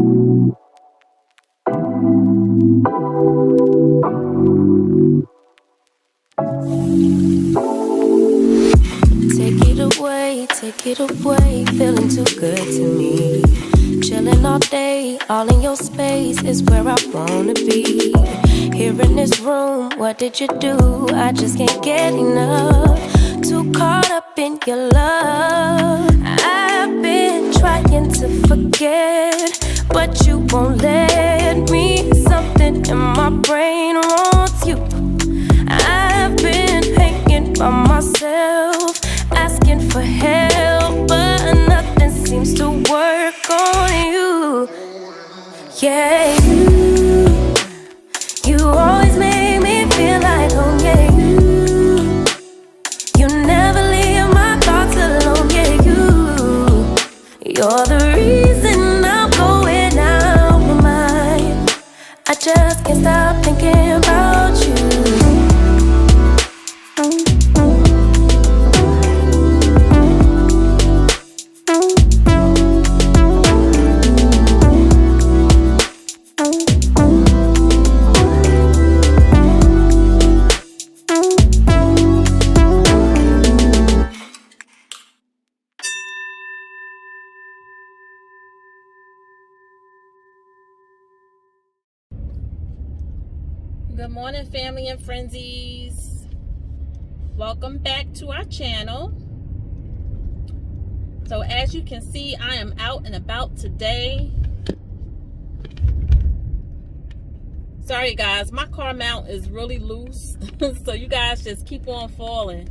Take it away, feeling too good to me. Chilling all day, all in your space is where I wanna be. Here in this room, what did you do? I just can't get enough. Too caught up in your love. I've been trying to forget, but you won't let me. Something in my brain wants you. I've been hanging by myself, asking for help, but nothing seems to work on you. Yeah, you always make me feel like home. Yeah, you never leave my thoughts alone. Yeah, you're the reason I'm going out my mind. I just can't stop thinking about you. Good morning, family and frenzies. Welcome back to our channel. So as you can see, I am out and about today. Sorry guys, my car mount is really loose. So you guys just keep on falling.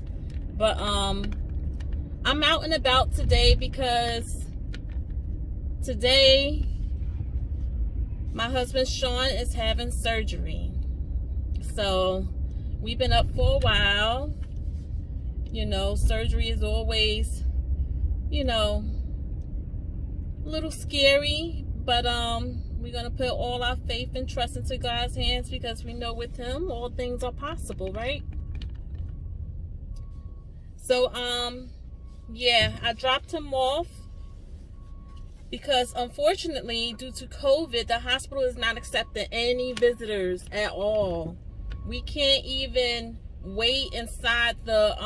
But I'm out and about today because today my husband Sean is having surgery. So we've been up for a while. You know, surgery is always, you know, a little scary, but we're gonna put all our faith and trust into God's hands because we know with him all things are possible, right? So yeah, I dropped him off because unfortunately due to COVID, the hospital is not accepting any visitors at all. We can't even wait inside the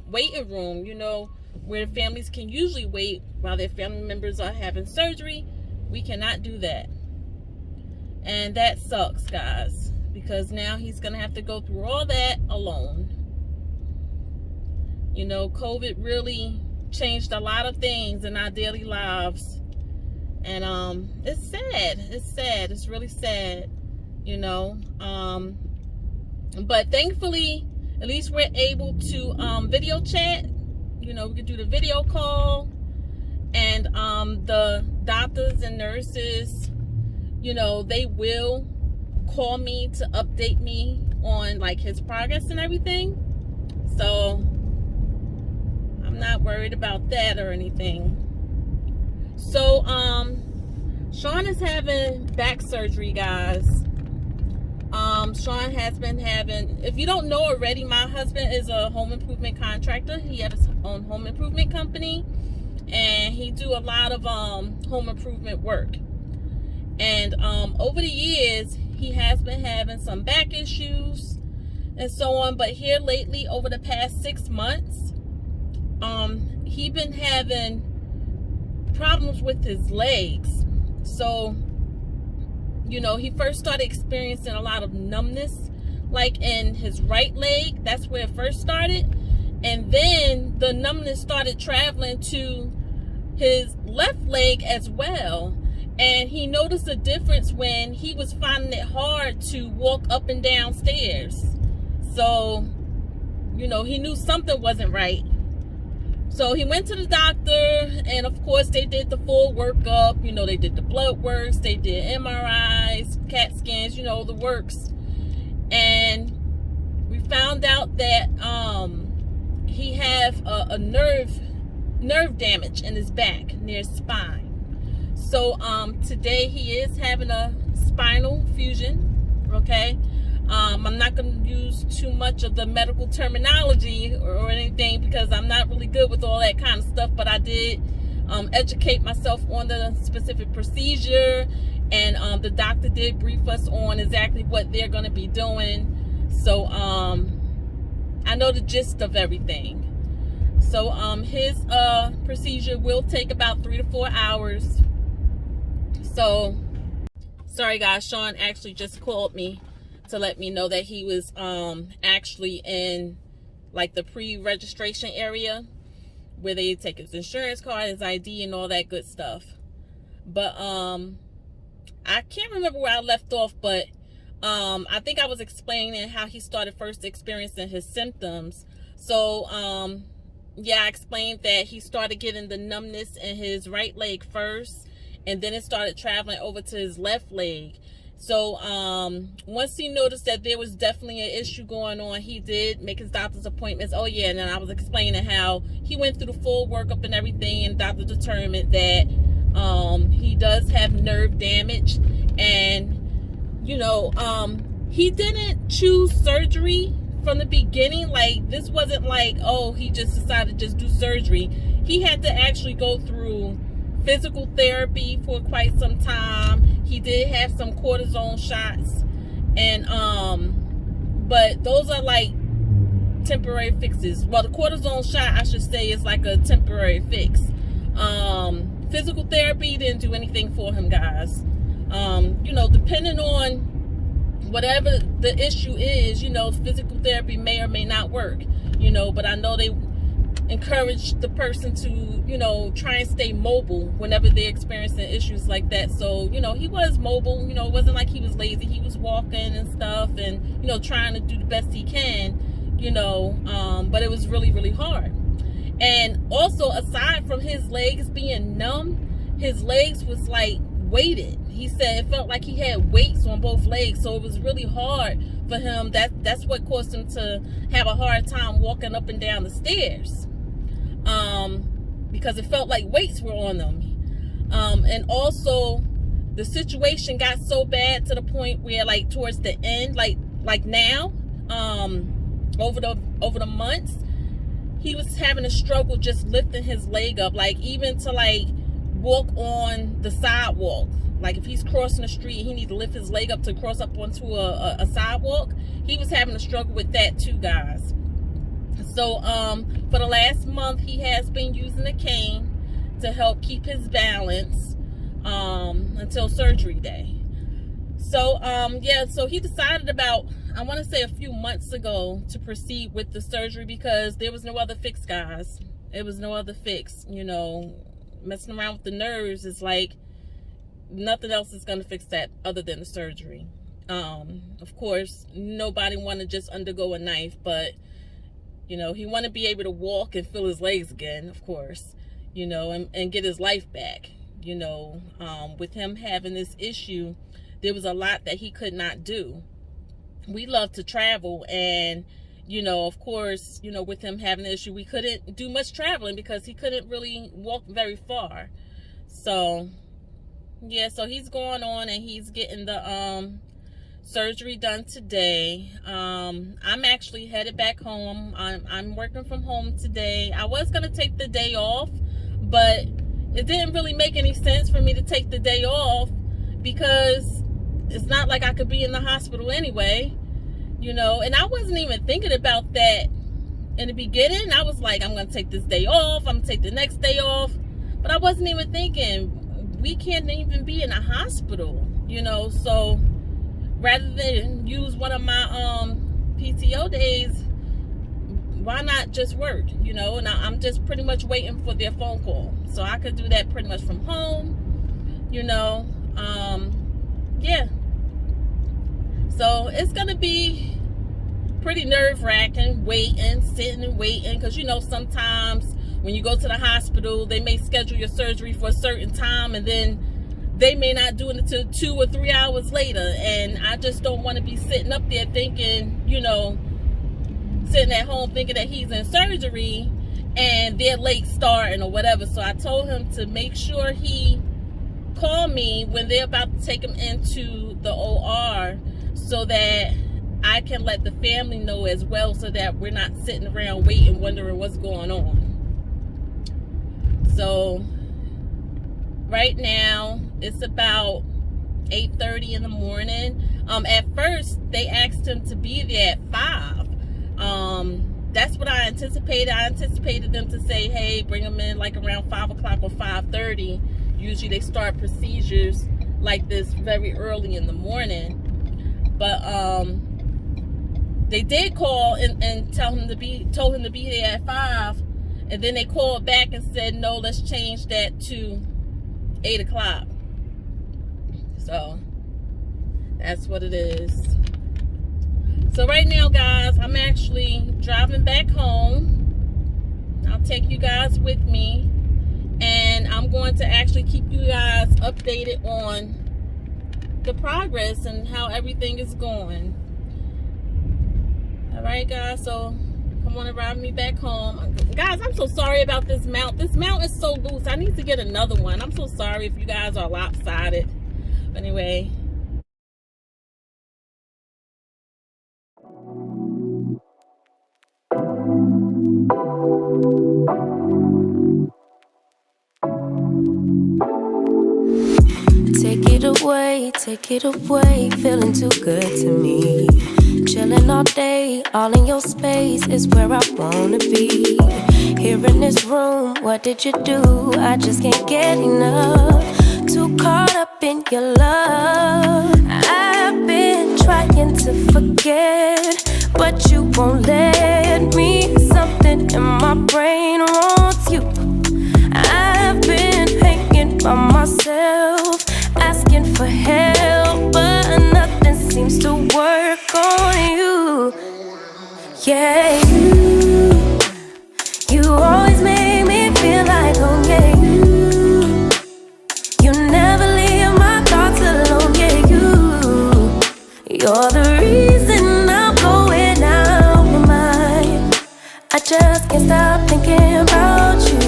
waiting room, you know, where families can usually wait while their family members are having surgery. We cannot do that. And that sucks, guys, because now he's going to have to go through all that alone. You know, COVID really changed a lot of things in our daily lives. And it's sad. It's sad. It's really sad, you know. But thankfully, at least we're able to video chat. You know, we can do the video call. And the doctors and nurses, you know, they will call me to update me on like his progress and everything. So I'm not worried about that or anything. So Sean is having back surgery, guys. Sean has been having, if you don't know already, my husband is a home improvement contractor. He has his own home improvement company, and he do a lot of home improvement work. And over the years, he has been having some back issues and so on. But here lately, over the past 6 months, he been having problems with his legs. So, you know, he first started experiencing a lot of numbness, like in his right leg. That's where it first started. And then the numbness started traveling to his left leg as well. And he noticed a difference when he was finding it hard to walk up and down stairs. So, you know, he knew something wasn't right. So he went to the doctor, and of course they did the full workup. You know, they did the blood works, they did MRIs, CAT scans, you know, the works. And we found out that he have a nerve damage in his back near his spine. So today he is having a spinal fusion, okay? I'm not going to use too much of the medical terminology or anything because I'm not really good with all that kind of stuff, but I did educate myself on the specific procedure, and the doctor did brief us on exactly what they're going to be doing. So I know the gist of everything. So his procedure will take about 3 to 4 hours. So sorry guys, Sean actually just called me to let me know that he was actually in like the pre-registration area where they take his insurance card, his ID, and all that good stuff. But I can't remember where I left off, but I think I was explaining how he started first experiencing his symptoms. So yeah, I explained that he started getting the numbness in his right leg first, and then it started traveling over to his left leg. So once he noticed that there was definitely an issue going on, he did make his doctor's appointments. Oh yeah, and then I was explaining how he went through the full workup and everything, and doctor determined that he does have nerve damage. And you know, he didn't choose surgery from the beginning. Like, this wasn't like, oh, he just decided to just do surgery. He had to actually go through physical therapy for quite some time. He did have some cortisone shots, and but those are like temporary fixes. Well, the cortisone shot, I should say, is like a temporary fix. Physical therapy didn't do anything for him, guys. You know, depending on whatever the issue is, you know, physical therapy may or may not work, you know, but I know they encourage the person to, you know, try and stay mobile whenever they're experiencing issues like that. So, you know, he was mobile. You know, it wasn't like he was lazy. He was walking and stuff, and, you know, trying to do the best he can, you know, but it was really, really hard. And also, aside from his legs being numb, his legs was like weighted. He said it felt like he had weights on both legs, so it was really hard for him. That's what caused him to have a hard time walking up and down the stairs, because it felt like weights were on them. And also, the situation got so bad to the point where, like, towards the end, like now, over the months, he was having a struggle just lifting his leg up, like even to like walk on the sidewalk. Like if he's crossing the street, he needs to lift his leg up to cross up onto a sidewalk. He was having a struggle with that too, guys. So for the last month, he has been using a cane to help keep his balance until surgery day. So yeah, so he decided about, I want to say a few months ago, to proceed with the surgery because there was no other fix, guys. It was no other fix. You know, messing around with the nerves is like nothing else is going to fix that other than the surgery. Of course, nobody want to just undergo a knife, but you know, he want to be able to walk and feel his legs again, of course, you know, and get his life back. You know, with him having this issue, there was a lot that he could not do. We love to travel, and you know, of course, you know, with him having the issue, we couldn't do much traveling because he couldn't really walk very far. So yeah, so he's going on and he's getting the surgery done today. I'm actually headed back home. I'm working from home today. I was gonna take the day off, but it didn't really make any sense for me to take the day off because it's not like I could be in the hospital anyway, you know. And I wasn't even thinking about that in the beginning. I was like, I'm going to take this day off. I'm going to take the next day off. But I wasn't even thinking, we can't even be in a hospital, you know. So rather than use one of my PTO days, why not just work, you know? And I'm just pretty much waiting for their phone call. So I could do that pretty much from home, you know. Yeah. So it's going to be pretty nerve-wracking, sitting and waiting. Because, you know, sometimes when you go to the hospital, they may schedule your surgery for a certain time, and then they may not do it until 2 or 3 hours later. And I just don't want to be sitting up there thinking, you know, sitting at home thinking that he's in surgery and they're late starting or whatever. So I told him to make sure he call me when they're about to take him into the OR so that I can let the family know as well, so that we're not sitting around waiting, wondering what's going on. So Right now, it's about 8:30 in the morning. At first, they asked him to be there at 5. That's what I anticipated. I anticipated them to say, hey, bring him in like around 5 o'clock or 5:30. Usually they start procedures like this very early in the morning. But they did call and told him to be there at 5. And then they called back and said, no, let's change that to 8 o'clock. So that's what it is. So right now, guys, I'm actually driving back home. I'll take you guys with me, and I'm going to actually keep you guys updated on the progress and how everything is going. All right, guys, so come on and ride me back home. Guys, I'm so sorry about this mount. This mount is so loose. I need to get another one. I'm so sorry if you guys are lopsided. But anyway. Take it away, feeling too good to me. Chilling all day, all in your space is where I wanna be. Here in this room, what did you do? I just can't get enough. Too caught up in your love. I've been trying to forget, but you won't let me. Something in my brain wants you. I've been hanging by myself, asking for help, but nothing seems to work on you. Yeah, you always make me feel like home. Yeah, you never leave my thoughts alone. Yeah, you're the reason I'm going out my mind. I just can't stop thinking about you.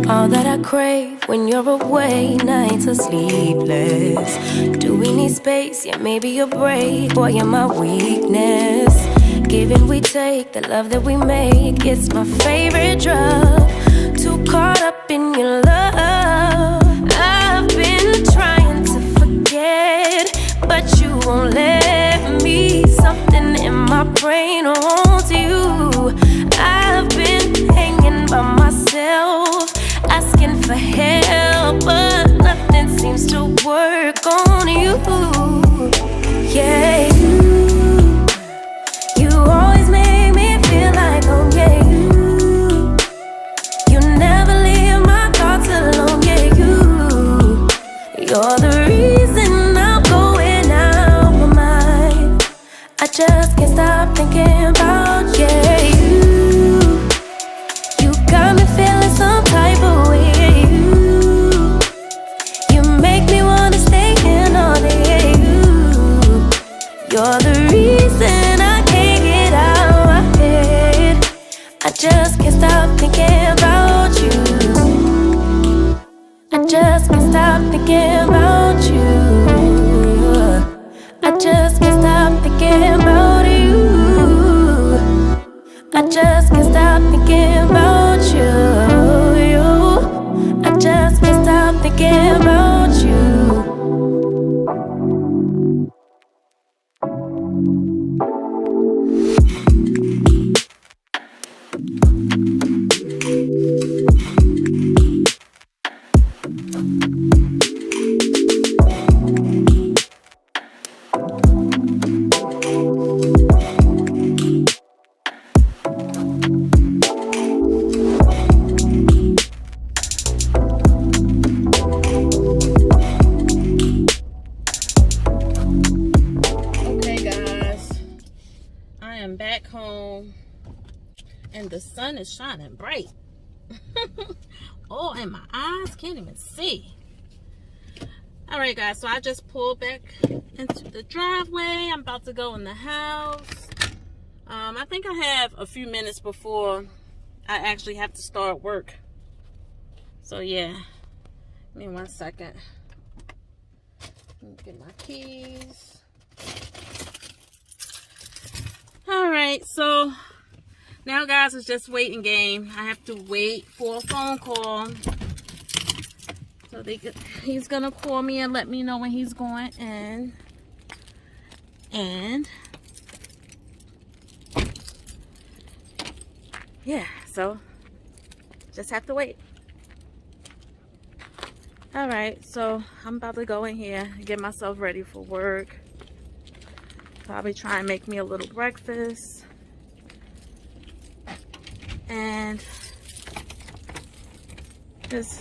All that I crave when you're away, nights are sleepless. Do we need space? Yeah, maybe a break. Boy, you're my weakness. Give and we take, the love that we make, it's my favorite drug. Too caught up in your love. I've been trying to forget, but you won't let me. Something in my brain wants you. I've been hanging by myself, asking for help, but nothing seems to work on you. Yeah, you always make me feel like home. Yeah, you never leave my thoughts alone. Yeah, you're the reason I'm going out my mind. I just can't stop thinking about you. You got me feeling some type of way. You make me wanna stay in all day. You're the reason I can't get out my head. I just can't stop thinking about you. I just can't stop thinking about you. I just can't stop thinking about you. I just can't stop thinking about you. I just can't stop thinking about you. Back home, and the sun is shining bright. Oh, and my eyes can't even see. All right, guys, so I just pulled back into the driveway. I'm about to go in the house. I think I have a few minutes before I actually have to start work. So yeah, give me 1 second. Let me get my keys. All right, so now guys, it's just waiting game. I have to wait for a phone call. So he's gonna call me and let me know when he's going in. And yeah, so just have to wait. All right, so I'm about to go in here and get myself ready for work. Probably try and make me a little breakfast. And just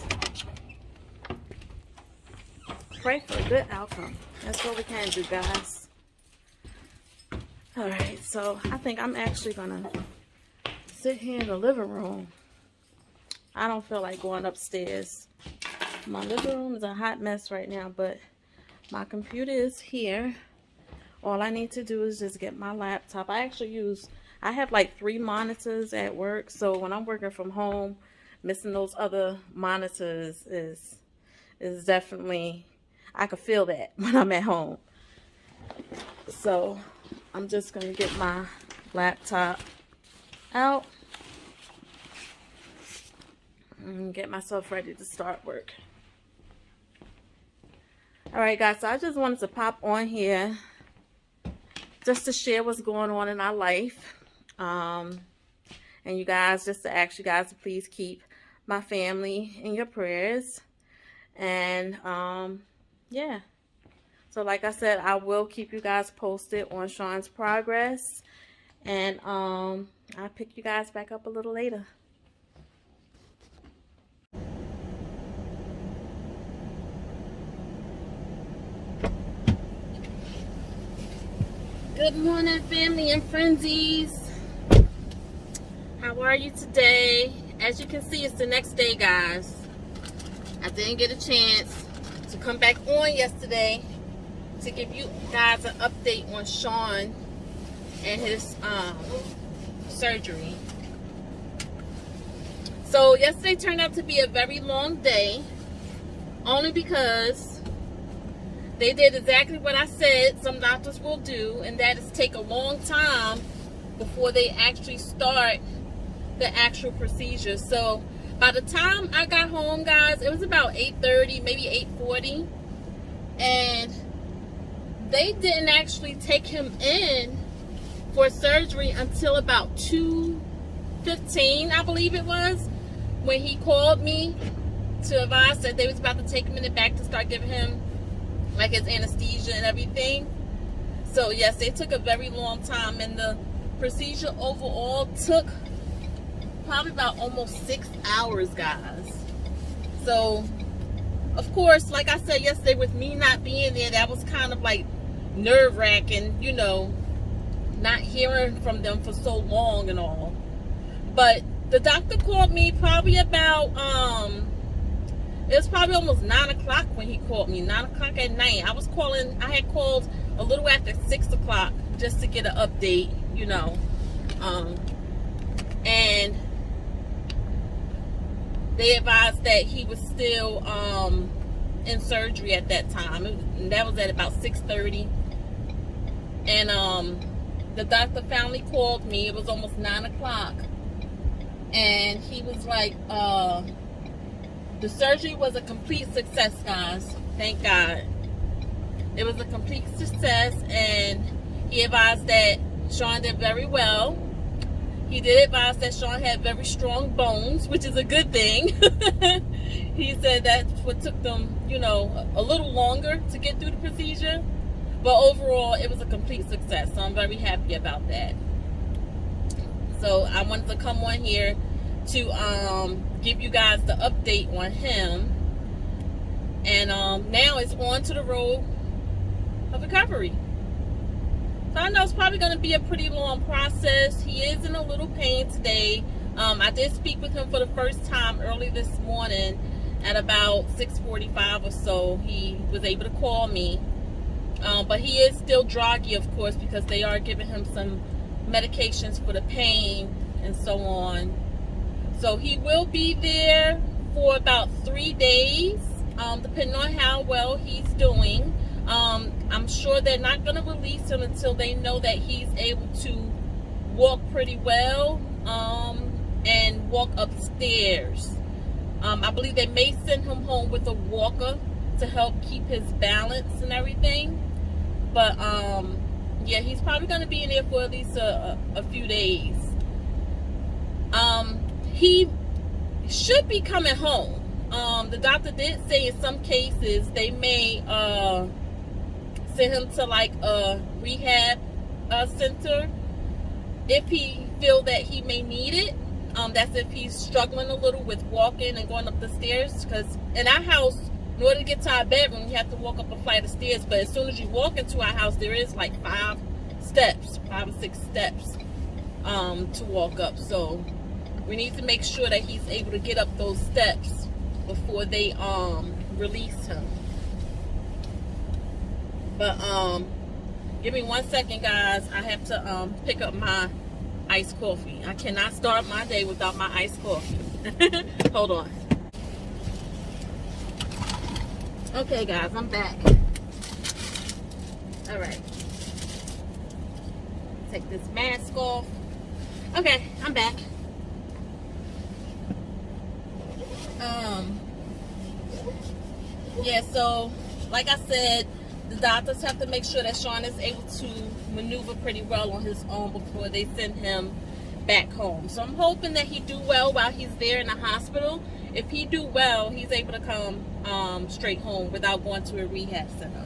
pray for a good outcome. That's what we can do, guys. All right, so I think I'm actually gonna sit here in the living room. I don't feel like going upstairs. My living room is a hot mess right now, but my computer is here. All I need to do is just get my laptop. I have like 3 monitors at work, so when I'm working from home, missing those other monitors is definitely, I can feel that when I'm at home. So I'm just gonna get my laptop out and get myself ready to start work. All right, guys, so I just wanted to pop on here just to share what's going on in our life. And you guys, just to ask you guys to please keep my family in your prayers. And yeah, so like I said, I will keep you guys posted on Sean's progress. And I'll pick you guys back up a little later. Good morning, family and friendsies. How are you today? As you can see, it's the next day, guys. I didn't get a chance to come back on yesterday to give you guys an update on Sean and his surgery. So yesterday turned out to be a very long day, only because they did exactly what I said some doctors will do, and that is take a long time before they actually start the actual procedure. So by the time I got home, guys, it was about 8:30, maybe 8:40, and they didn't actually take him in for surgery until about 2:15, I believe it was, when he called me to advise that they was about to take him in the back to start giving him like his anesthesia and everything. So yes, they took a very long time, and the procedure overall took probably about almost 6 hours, guys. So of course, like I said yesterday, with me not being there, that was kind of like nerve-wracking, you know, not hearing from them for so long and all. But the doctor called me probably about it was probably almost 9 o'clock when he called me. 9 o'clock at night. I had called a little after 6 o'clock just to get an update, you know. And they advised that he was still in surgery at that time. And that was at about 6:30. And the doctor finally called me. It was almost 9 o'clock. And he was like, the surgery was a complete success, guys. Thank God. It was a complete success, and he advised that Sean did very well. He did advise that Sean had very strong bones, which is a good thing. He said that's what took them, you know, a little longer to get through the procedure. But overall, it was a complete success, so I'm very happy about that. So I wanted to come on here to give you guys the update on him. And now it's on to the road of recovery. So I know it's probably going to be a pretty long process. He is in a little pain today. I did speak with him for the first time early this morning at about 6:45 or so. He was able to call me. But he is still groggy, of course, because they are giving him some medications for the pain and so on. So he will be there for about 3 days, depending on how well he's doing. I'm sure they're not going to release him until they know that he's able to walk pretty well and walk upstairs. I believe they may send him home with a walker to help keep his balance and everything. But yeah, he's probably going to be in there for at least a few days. He should be coming home. The doctor did say in some cases they may send him to like a rehab center if he feel that he may need it. That's if he's struggling a little with walking and going up the stairs, because in our house, in order to get to our bedroom, you have to walk up a flight of stairs. But as soon as you walk into our house, there is like 5 or 6 steps to walk up. So we need to make sure that he's able to get up those steps before they release him. But give me 1 second, guys. I have to pick up my iced coffee. I cannot start my day without my iced coffee. Hold on. Okay, guys, I'm back. All right. Take this mask off. Okay, I'm back. Yeah, so like I said, the doctors have to make sure that Sean is able to maneuver pretty well on his own before they send him back home. So I'm hoping that he do well while he's there in the hospital. If he do well, he's able to come straight home without going to a rehab center.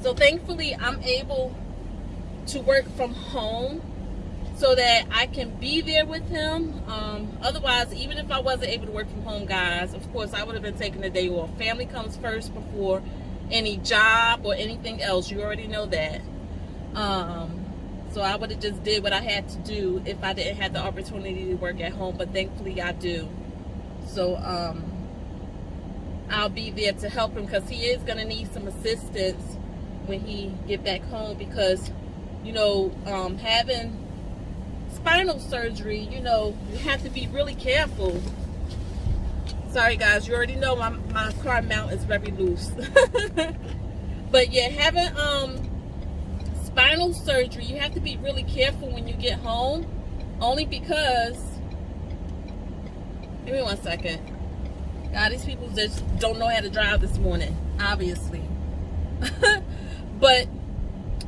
So thankfully, I'm able to work from home so that I can be there with him. Otherwise, even if I wasn't able to work from home, guys, of course, I would have been taking the day off. Family comes first before any job or anything else. You already know that. So I would have just did what I had to do if I didn't have the opportunity to work at home, but thankfully I do. So I'll be there to help him, because he is going to need some assistance when he get back home, because you know, having spinal surgery, you know, you have to be really careful. Sorry guys, you already know my car mount is very loose. But yeah, having spinal surgery, you have to be really careful when you get home, only because, give me 1 second. God, these people just don't know how to drive this morning, obviously. But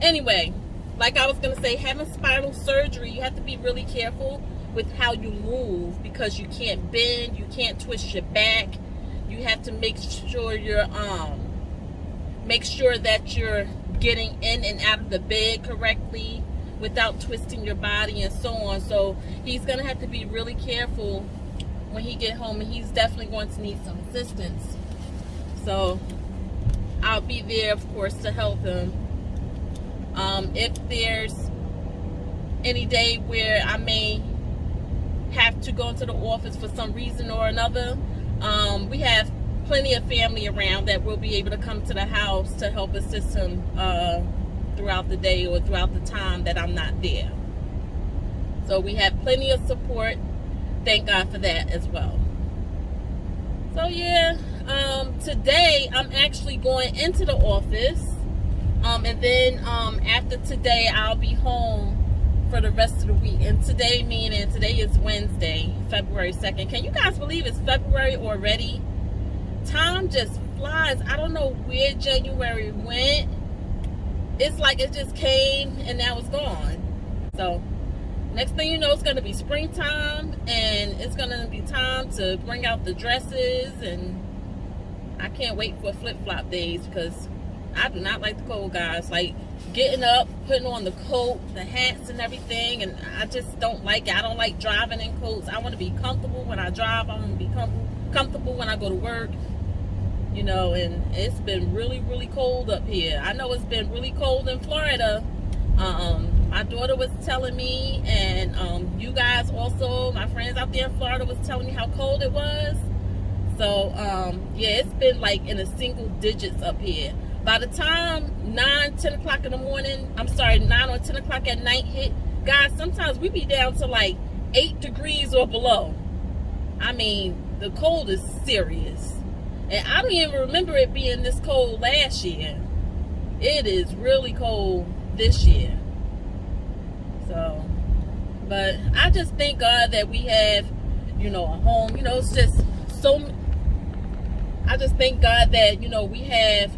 anyway, like I was going to say, having spinal surgery, you have to be really careful with how you move, because you can't bend, you can't twist your back. You have to make sure that you're getting in and out of the bed correctly without twisting your body and so on. So he's going to have to be really careful when he get home, and he's definitely going to need some assistance. So I'll be there, of course, to help him. If there's any day where I may have to go into the office for some reason or another, we have plenty of family around that will be able to come to the house to help assist him throughout the day or throughout the time that I'm not there. So we have plenty of support. Thank God for that as well. So yeah, today I'm actually going into the office, and then after today I'll be home for the rest of the week. And today is Wednesday, February 2nd. Can you guys believe it's February already? Time just flies. I don't know where January went. It's like it just came and now it's gone. So next thing you know, it's going to be springtime, and it's going to be time to bring out the dresses, and I can't wait for flip-flop days, because I do not like the cold, guys. Like getting up, putting on the coat, the hats and everything, and I just don't like it. I don't like driving in coats. I want to be comfortable when I drive. I want to be comfortable when I go to work, you know. And it's been really, really cold up here. I know it's been really cold in Florida. My daughter was telling me, and you guys also, my friends out there in Florida, was telling me how cold it was. So yeah, it's been like in the single digits up here. By the time 9 or 10 o'clock at night hit, guys, sometimes we be down to like 8 degrees or below. I mean, the cold is serious. And I don't even remember it being this cold last year. It is really cold this year. So, but I just thank God that we have, you know, a home. You know, it's just so, I just thank God that, you know, we have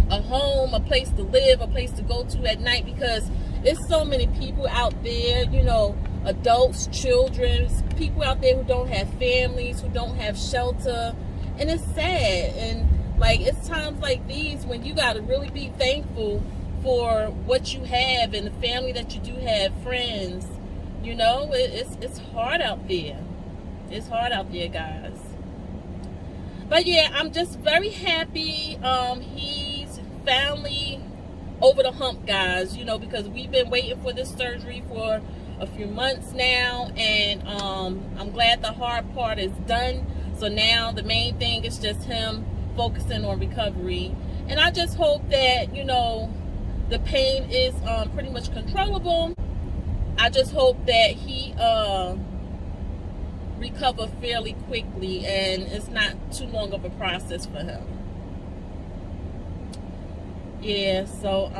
a home, a place to live, a place to go to at night, because it's so many people out there, you know, adults, children, people out there who don't have families, who don't have shelter, and it's sad. And like, it's times like these when you got to really be thankful for what you have and the family that you do have, friends. You know, it's hard out there. It's hard out there, guys. But yeah, I'm just very happy he's finally over the hump, guys, you know, because we've been waiting for this surgery for a few months now, and I'm glad the hard part is done. So now the main thing is just him focusing on recovery, and I just hope that, you know, the pain is pretty much controllable. I just hope that he recover fairly quickly and it's not too long of a process for him. Yeah, so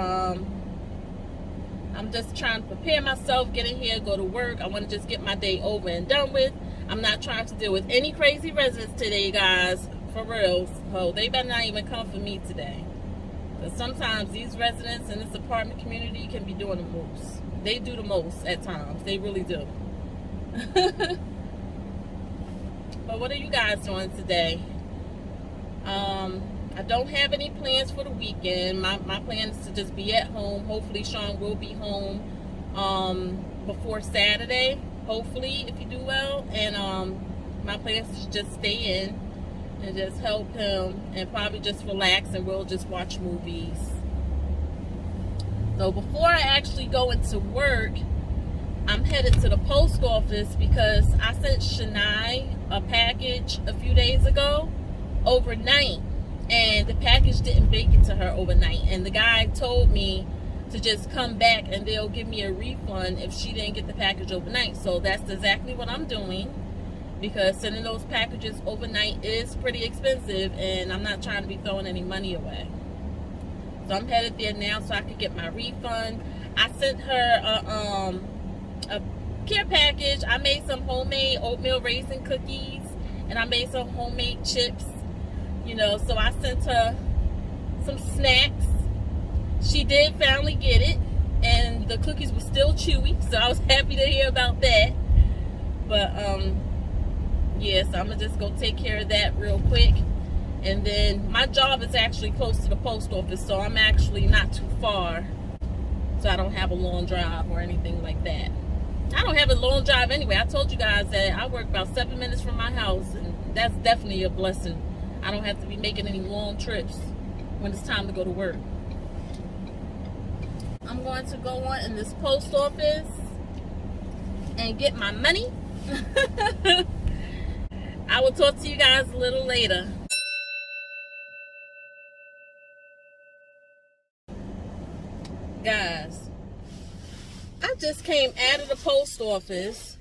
I'm just trying to prepare myself, get in here, go to work. I want to just get my day over and done with. I'm not trying to deal with any crazy residents today, guys, for real. So they better not even come for me today. But sometimes these residents in this apartment community can be doing the most. They do the most at times. They really do. But what are you guys doing today? I don't have any plans for the weekend. My plan is to just be at home. Hopefully Sean will be home before Saturday. Hopefully, if you do well. And my plan is to just stay in and just help him and probably just relax, and we'll just watch movies. So before I actually go into work, I'm headed to the post office because I sent Shania a package a few days ago overnight, and the package didn't make it to her overnight, and the guy told me to just come back and they'll give me a refund if she didn't get the package overnight. So that's exactly what I'm doing, because sending those packages overnight is pretty expensive, and I'm not trying to be throwing any money away. So I'm headed there now so I can get my refund. I sent her a care package. I made some homemade oatmeal raisin cookies, and I made some homemade chips, you know, so I sent her some snacks. She did finally get it, and the cookies were still chewy, so I was happy to hear about that. But yeah, so I'm gonna just go take care of that real quick. And then my job is actually close to the post office, so I'm actually not too far, so I don't have a long drive or anything like that. I don't have a long drive anyway. I told you guys that I work about 7 minutes from my house, and that's definitely a blessing. I don't have to be making any long trips when it's time to go to work. I'm going to go on in this post office and get my money. I will talk to you guys a little later. Guys, I just came out of the post office,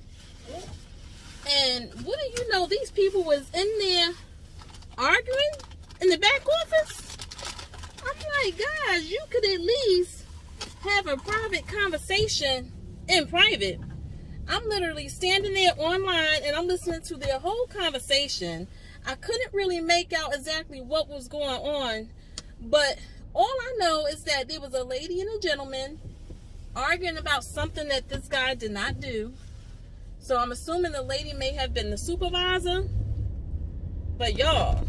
and what do you know, these people was in there arguing in the back office. I'm like, guys, you could at least have a private conversation in private. I'm literally standing there online and I'm listening to their whole conversation. I couldn't really make out exactly what was going on, but all I know is that there was a lady and a gentleman arguing about something that this guy did not do. So I'm assuming the lady may have been the supervisor. But y'all,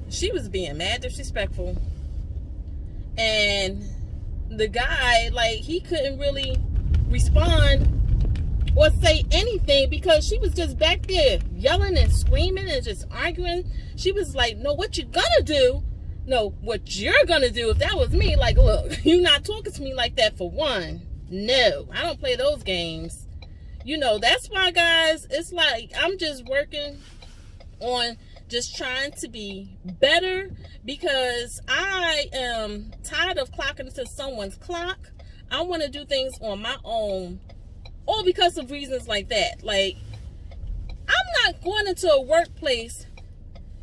she was being mad disrespectful. And the guy, like, he couldn't really respond or say anything because she was just back there yelling and screaming and just arguing. She was like, no, what you gonna do? No, what you're gonna do. If that was me, like, look, you're not talking to me like that, for one. No, I don't play those games. You know, that's why, guys, it's like I'm just working on just trying to be better, because I am tired of clocking into someone's clock. I want to do things on my own, all because of reasons like that. Like, I'm not going into a workplace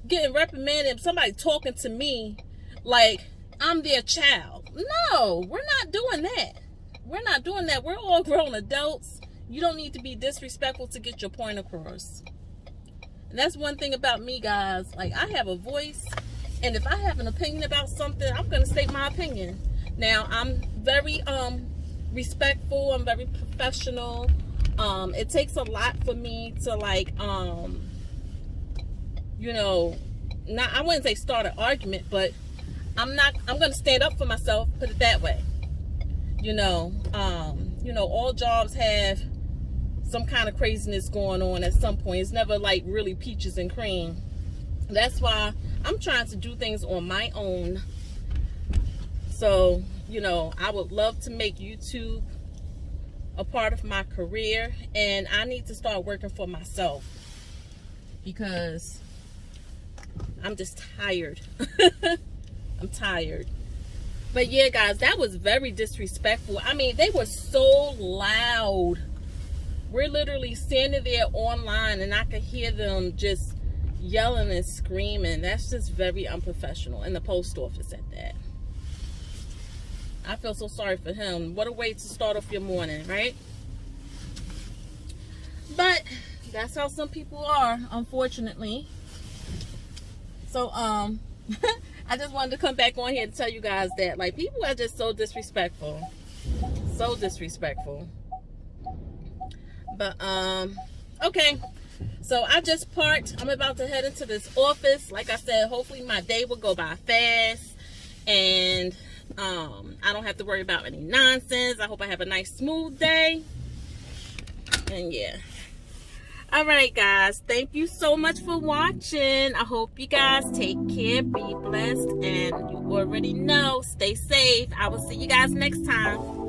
getting reprimanded, somebody talking to me like I'm their child. No, we're not doing that. We're not doing that. We're all grown adults. You don't need to be disrespectful to get your point across. And that's one thing about me, guys. Like, I have a voice, and if I have an opinion about something, I'm going to state my opinion. Now, I'm very respectful. I'm very professional. It takes a lot for me to, like, you know, not, I wouldn't say start an argument, but I'm going to stand up for myself, put it that way. You know, all jobs have some kind of craziness going on at some point. It's never like really peaches and cream. That's why I'm trying to do things on my own. So, you know, I would love to make YouTube a part of my career, and I need to start working for myself because I'm just tired. I'm tired. But yeah, guys, that was very disrespectful. I mean, they were so loud. We're literally standing there online, and I could hear them just yelling and screaming. That's just very unprofessional. In the post office at that. I feel so sorry for him. What a way to start off your morning, right? But that's how some people are, unfortunately. So, I just wanted to come back on here to tell you guys that, like, people are just so disrespectful. So disrespectful. But, okay. So, I just parked. I'm about to head into this office. Like I said, hopefully my day will go by fast. And, I don't have to worry about any nonsense. I hope I have a nice, smooth day. And, yeah. All right, guys. Thank you so much for watching. I hope you guys take care, be blessed, and you already know, stay safe. I will see you guys next time.